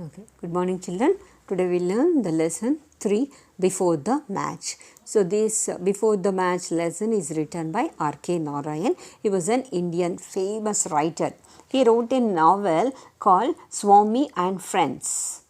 Okay. Good morning, children. Today we learn the lesson 3 before the match. So this before the match lesson is written by R.K. Narayan. He was an Indian famous writer. He wrote a novel called Swami and Friends.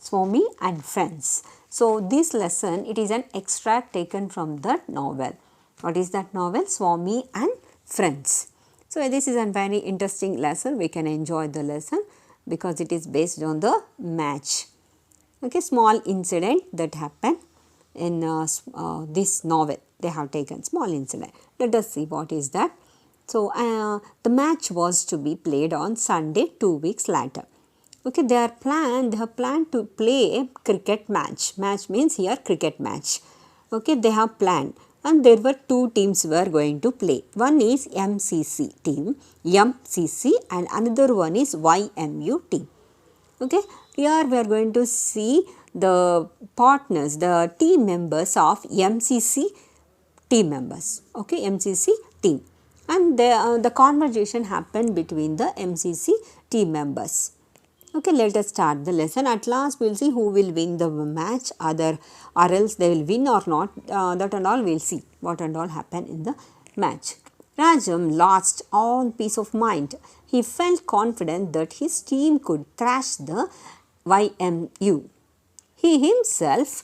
Swami and Friends. So this lesson, it is an extract taken from that novel. What is that novel? Swami and Friends. So this is a very interesting lesson. We can enjoy the lesson because it is based on the match. Okay, small incident that happened in this novel. They have taken small incident. Let us see what is that. So the match was to be played on Sunday 2 weeks later. Okay, they have planned to play a cricket match. Match means here cricket match. Okay, they have planned, and there were two teams were going to play. One is MCC team, MCC, and another one is YMU team. Okay, here we are going to see the partners, the team members of MCC team members. Okay, MCC team, and the conversation happened between the MCC team members. Okay, let us start the lesson. At last, we will see who will win the match, or else they will win or not. That and all we will see what and all happen in the match. Rajam lost all peace of mind. He felt confident that his team could thrash the YMU. He himself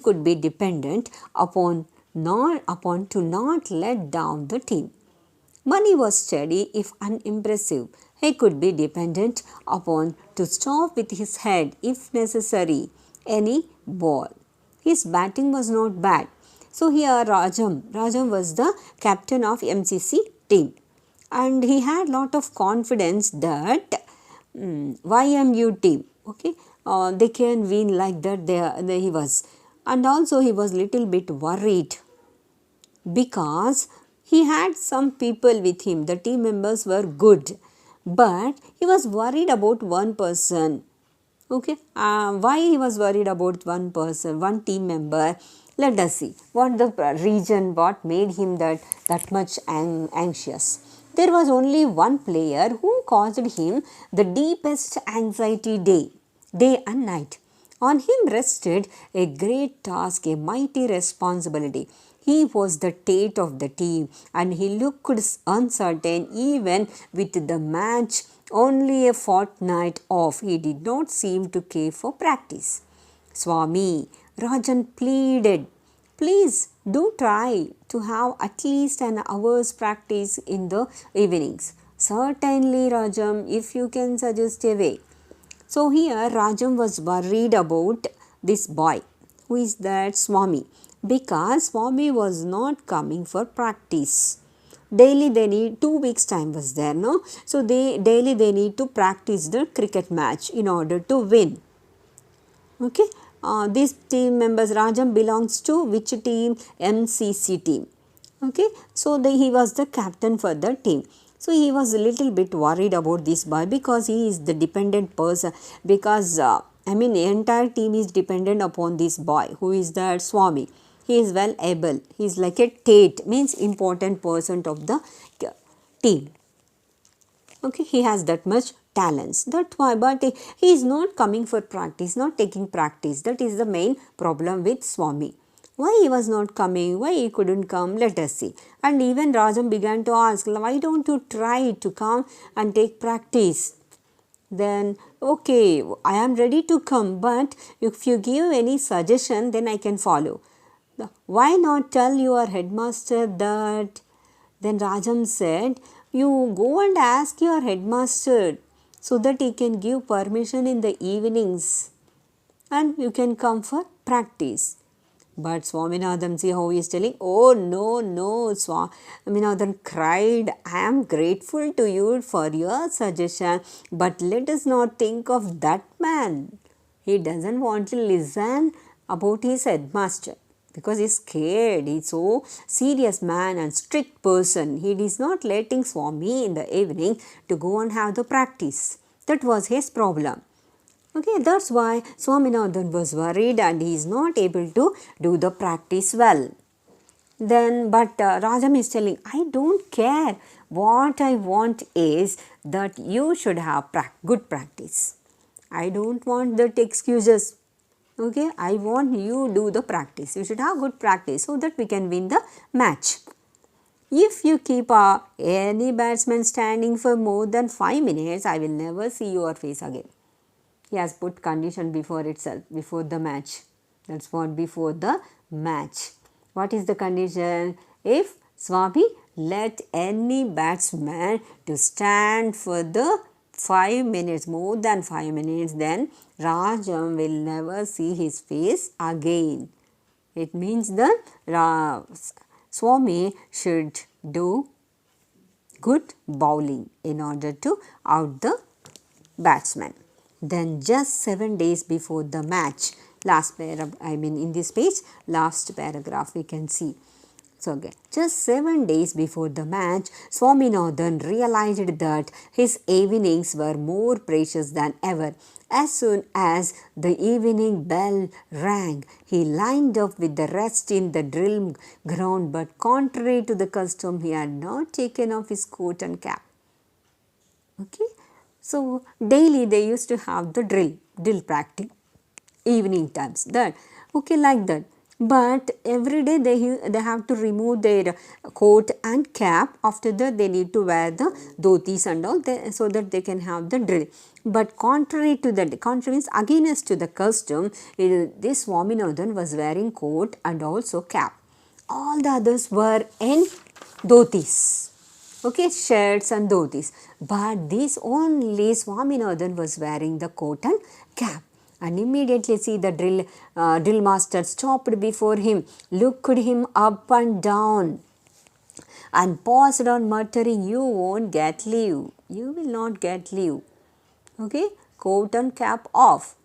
could be dependent upon to not let down the team. Money was steady if unimpressive. He could be dependent upon to stop with his head if necessary any ball. His batting was not bad. So here Rajam was the captain of MCC team, and he had lot of confidence that YMU team, okay, they can win like that. He was, and also he was little bit worried because he had some people with him. The team members were good, but he was worried about one person. Okay, why he was worried about one person, one team member? Let us see what the reason, what made him that much anxious. There was only one player who caused him the deepest anxiety day and night. On him rested a great task, a mighty responsibility. He was the Tate of the team, and he looked uncertain even with the match only a fortnight off. He did not seem to care for practice. Swami, Rajan pleaded, please do try to have at least an hour's practice in the evenings. Certainly, Rajam, if you can suggest a way. So here Rajam was worried about this boy. Who is that? Swami. Because Swami was not coming for practice. Daily they need 2 weeks time was there, no? So daily they need to practice the cricket match in order to win. Okay. These team members, Rajam belongs to which team? MCC team. Okay. So he was the captain for the team. So he was a little bit worried about this boy because he is the dependent person, because the entire team is dependent upon this boy. Who is that? Swami. He is well able. He is like a Tate, means important person of the team. Okay, he has that much talents. That's why, but he is not coming for practice, not taking practice. That is the main problem with Swami. Why he was not coming? Why he couldn't come? Let us see. And even Rajam began to ask, why don't you try to come and take practice? Then, okay, I am ready to come, but if you give any suggestion, then I can follow. Why not tell your headmaster that? Then Rajam said, you go and ask your headmaster so that he can give permission in the evenings and you can come for practice. But Swaminathan, see how he is telling, oh no, Swaminathan cried, I am grateful to you for your suggestion, but let us not think of that man. He doesn't want to listen about his headmaster, because he is scared. He is so serious man and strict person. He is not letting Swami in the evening to go and have the practice. That was his problem. Okay, that's why Swaminathan was worried and he is not able to do the practice well. Then, but Rajam is telling, I don't care What I want is that you should have good practice. I don't want that excuses. Okay, I want you do the practice. You should have good practice so that we can win the match. If you keep any batsman standing for more than 5 minutes, I will never see your face again. He has put condition before itself, before the match. That's what before the match. What is the condition? If Swami let any batsman to stand for the 5 minutes, more than 5 minutes, then Rajam will never see his face again. It means that Swami should do good bowling in order to out the batsman. Then just 7 days before the match, last paragraph, in this page, last paragraph we can see. So again, just 7 days before the match, Swaminathan realized that his evenings were more precious than ever. As soon as the evening bell rang, he lined up with the rest in the drill ground, but contrary to the custom, he had not taken off his coat and cap. Okay, so daily they used to have the drill practice, evening times, that okay, like that. But every day they have to remove their coat and cap. After that they need to wear the dhotis and all, so that they can have the drill. But contrary means against to the custom, this Swaminathan was wearing coat and also cap. All the others were in dhotis. Okay, shirts and dhotis. But this only Swaminathan was wearing the coat and cap. And immediately see the drill master stopped before him, looked him up and down, and paused on muttering, "You won't get leave. You will not get leave." Okay, coat and cap off.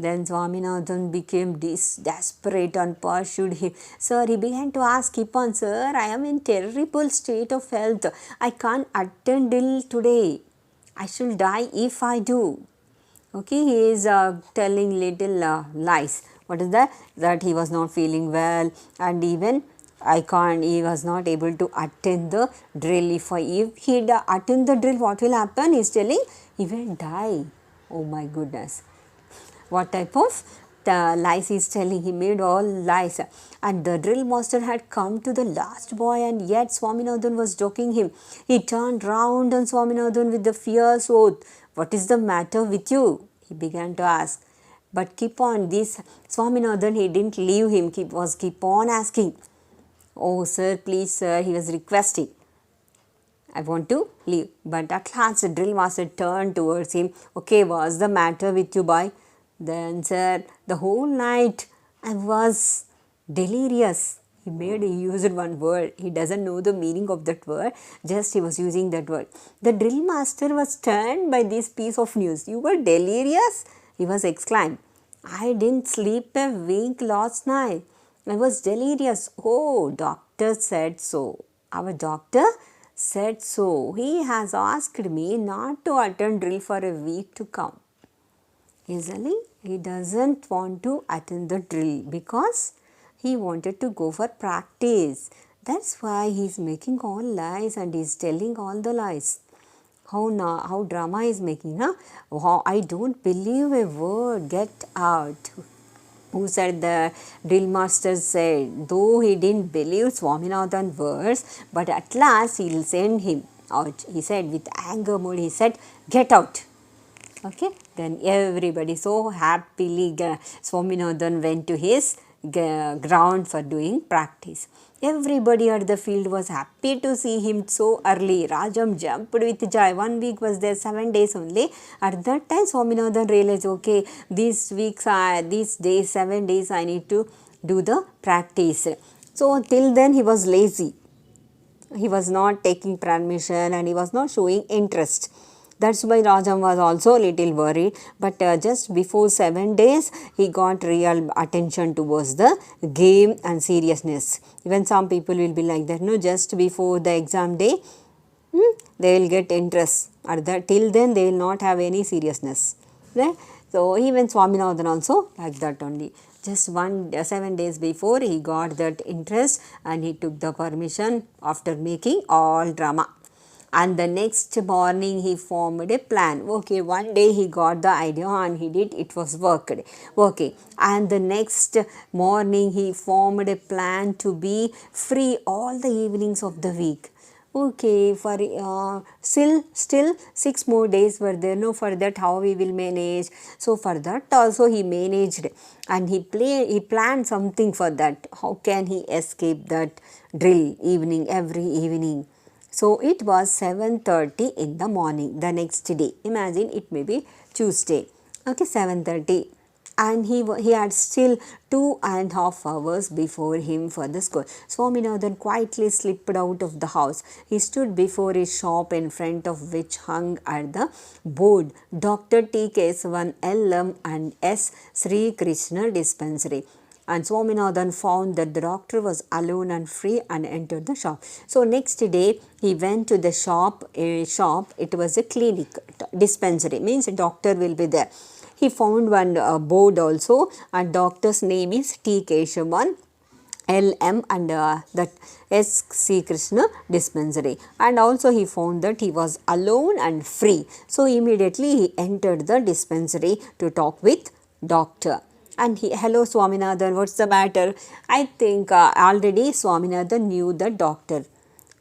Then Swaminathan became desperate and pursued him. Sir, he began to ask, keep on, sir, I am in terrible state of health. I can't attend till today. I shall die if I do. Okay, he is telling little lies. What is that? That he was not feeling well, and even he was not able to attend the drill. If he attend the drill, what will happen? He is telling he will die. Oh my goodness. What type of lies he is telling? He made all lies. And the drill master had come to the last boy, and yet Swaminathan was joking him. He turned round on Swaminathan with the fierce oath. What is the matter with you? He began to ask. But keep on, this Swaminathan, he didn't leave him, keep on asking. Oh sir, please sir, he was requesting. I want to leave. But at last the drill master turned towards him. Okay, what's the matter with you, boy? Then sir, the whole night I was delirious. He used one word. He doesn't know the meaning of that word. Just he was using that word. The drill master was stunned by this piece of news. You were delirious? He was exclaimed. I didn't sleep a wink last night. I was delirious. Oh, doctor said so. Our doctor said so. He has asked me not to attend drill for a week to come. Easily, he doesn't want to attend the drill because he wanted to go for practice. That's why he's making all lies and he's telling all the lies. How drama is making, huh? How I don't believe a word. Get out. Who said? The drill master said, though he didn't believe Swaminathan's words, but at last he'll send him out. He said with anger mode, he said, get out. Okay, then everybody so happily, Swaminathan went to his ground for doing practice. Everybody at the field was happy to see him so early. Rajam jumped with joy. 1 week was there, 7 days only. At that time, Swaminathan realized, okay, these 7 days, I need to do the practice. So, till then he was lazy. He was not taking permission and he was not showing interest. That's why Rajam was also a little worried. But just before 7 days, he got real attention towards the game and seriousness. Even some people will be like that. No, just before the exam day, they will get interest. Till then, they will not have any seriousness. Right? So, even Swaminathan also like that only. Just 7 days before, he got that interest and he took the permission after making all drama. And the next morning he formed a plan. Okay, one day he got the idea and he did, it was working. And the next morning he formed a plan to be free all the evenings of the week. Okay, for still 6 more days were there. No, for that how we will manage? So for that also he managed, and he planned something for that. How can he escape that drill evening, every evening? So it was 7:30 in the morning the next day. Imagine, it may be Tuesday. Okay, 7:30, and he had still 2.5 hours before him for the school. Swaminathan quietly slipped out of the house. He stood before a shop in front of which hung at the board Dr. T. Kesavan LM and S. Sri Krishna Dispensary. And Swaminathan found that the doctor was alone and free and entered the shop. So next day he went to the shop. It was a clinic, dispensary, means a doctor will be there. He found one board also, and doctor's name is T. Keshavan LM and that S. C. Krishna Dispensary. And also he found that he was alone and free. So immediately he entered the dispensary to talk with doctor. And hello Swaminathan, what's the matter? I think already Swaminathan knew the doctor.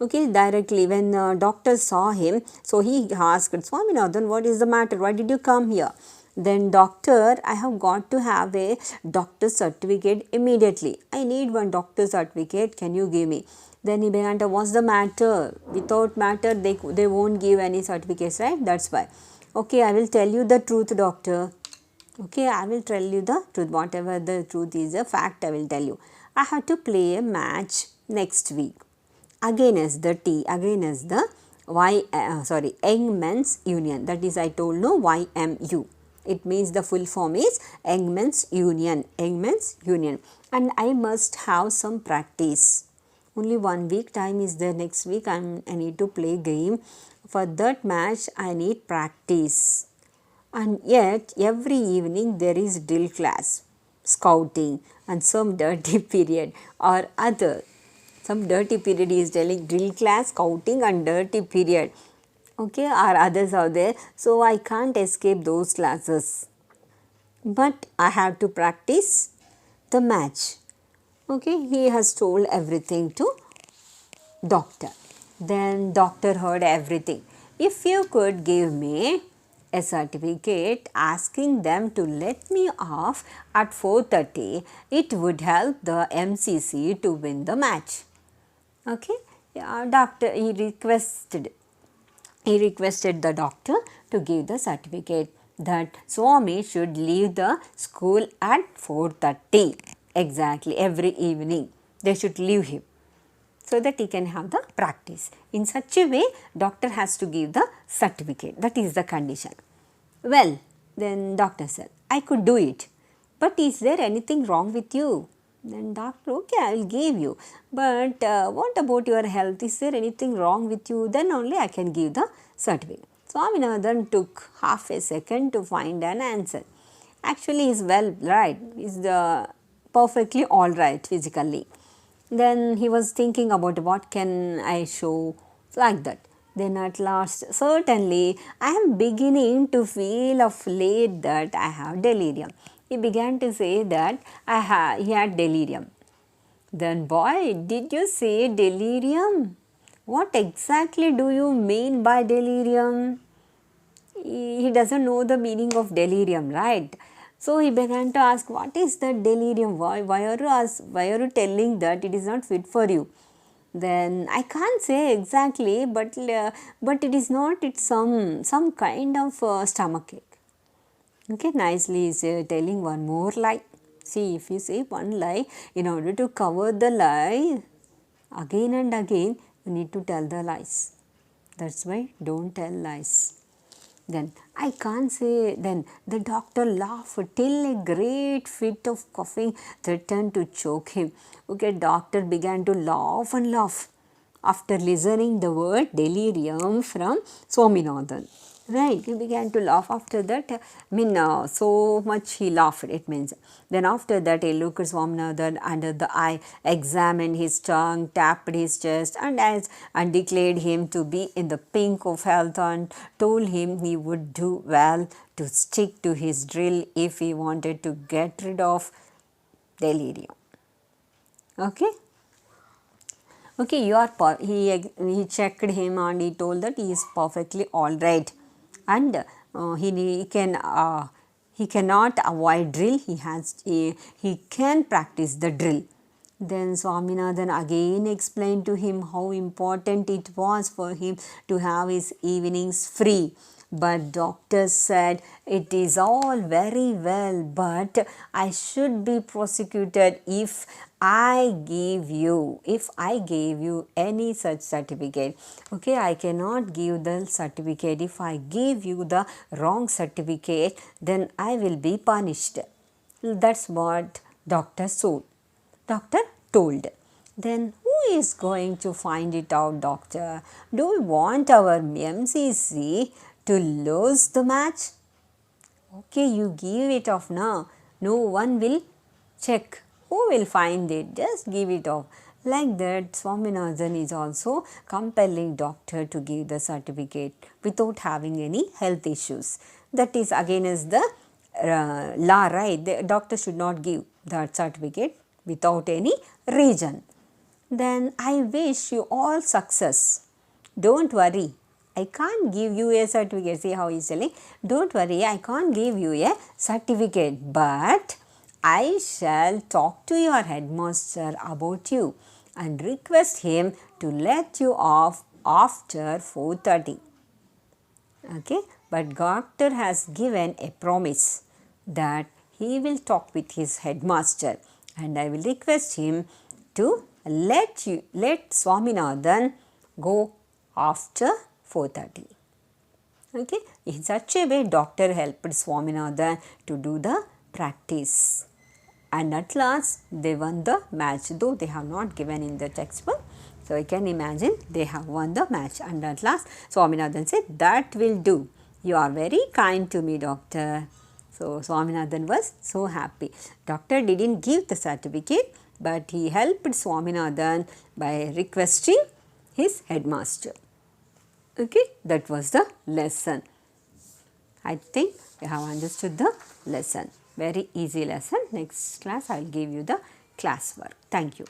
Okay, directly when doctor saw him, so he asked, Swaminathan, what is the matter? Why did you come here? Then doctor, I have got to have a doctor's certificate immediately. I need one doctor's certificate. Can you give me? Then he began to, what's the matter? Without matter, they won't give any certificates, right? That's why. Okay, I will tell you the truth, doctor. Okay, I will tell you the truth. Whatever the truth is, a fact, I will tell you. I have to play a match next week. Again as the Young Men's Union. That is, I told no, YMU. It means the full form is Young Men's Union. Young Men's Union. And I must have some practice. Only 1 week time is there. Next week I need to play game. For that match I need practice. And yet every evening there is drill class, scouting, and some dirty period or other. Some dirty period is telling, drill class, scouting, and dirty period. Okay, or others are there. So I can't escape those classes. But I have to practice the match. Okay, he has told everything to doctor. Then doctor heard everything. If you could give me a certificate asking them to let me off at 4:30, it would help the MCC to win the match. Okay, doctor, he requested the doctor to give the certificate that Swami should leave the school at 4:30 exactly every evening. They should leave him so that he can have the practice. In such a way, doctor has to give the certificate. That is the condition. Well, then doctor said, I could do it. But is there anything wrong with you? Then doctor, okay, I will give you. But what about your health? Is there anything wrong with you? Then only I can give the certificate. Swaminathan took half a second to find an answer. Actually, he is well right. He is perfectly all right physically. Then he was thinking about what can I show, like that. Then at last, certainly, I am beginning to feel of late that I have delirium. He began to say that he had delirium. Then, boy, did you say delirium? What exactly do you mean by delirium? He doesn't know the meaning of delirium, right? So he began to ask, what is that delirium? Why are you telling that it is not fit for you? Then I can't say exactly, but it is not. It's some kind of stomachache. Okay, nicely is telling one more lie. See, if you say one lie, in order to cover the lie, again and again, you need to tell the lies. That's why don't tell lies. Then I can't say. Then the doctor laughed till a great fit of coughing threatened to choke him. Okay, doctor began to laugh and laugh after listening the word delirium from Swaminathan. Right, he began to laugh after that. So much he laughed, it means. Then after that, he looked Swaminathan under the eye, examined his tongue, tapped his chest, and declared him to be in the pink of health, and told him he would do well to stick to his drill if he wanted to get rid of delirium. Okay. Okay, he checked him and he told that he is perfectly all right, and he cannot avoid drill. He can practice the drill. Then Swaminathan again explained to him how important it was for him to have his evenings free. But doctor said, it is all very well, but I should be prosecuted if I gave you any such certificate. Okay, I cannot give the certificate. If I give you the wrong certificate, then I will be punished. That's what doctor told. Then who is going to find it out, doctor? Do we want our MCC to lose the match? Okay, you give it off now. No one will check. Who will find it? Just give it off. Like that, Swaminathan is also compelling doctor to give the certificate without having any health issues. That is against the law, right? The doctor should not give that certificate without any reason. Then I wish you all success. Don't worry. I can't give you a certificate. See how he's telling? Don't worry, I can't give you a certificate, but I shall talk to your headmaster about you and request him to let you off after 4:30. Okay, but doctor has given a promise that he will talk with his headmaster, and I will request him to let Swaminathan go after 4:30. Okay, in such a way doctor helped Swaminathan to do the practice, and at last they won the match, though they have not given in the textbook. So I can imagine they have won the match, and at last Swaminathan said, that will do. You are very kind to me, doctor. So Swaminathan was so happy. Doctor didn't give the certificate, but he helped Swaminathan by requesting his headmaster. Okay, that was the lesson. I think you have understood the lesson. Very easy lesson. Next class I will give you the class work. Thank you.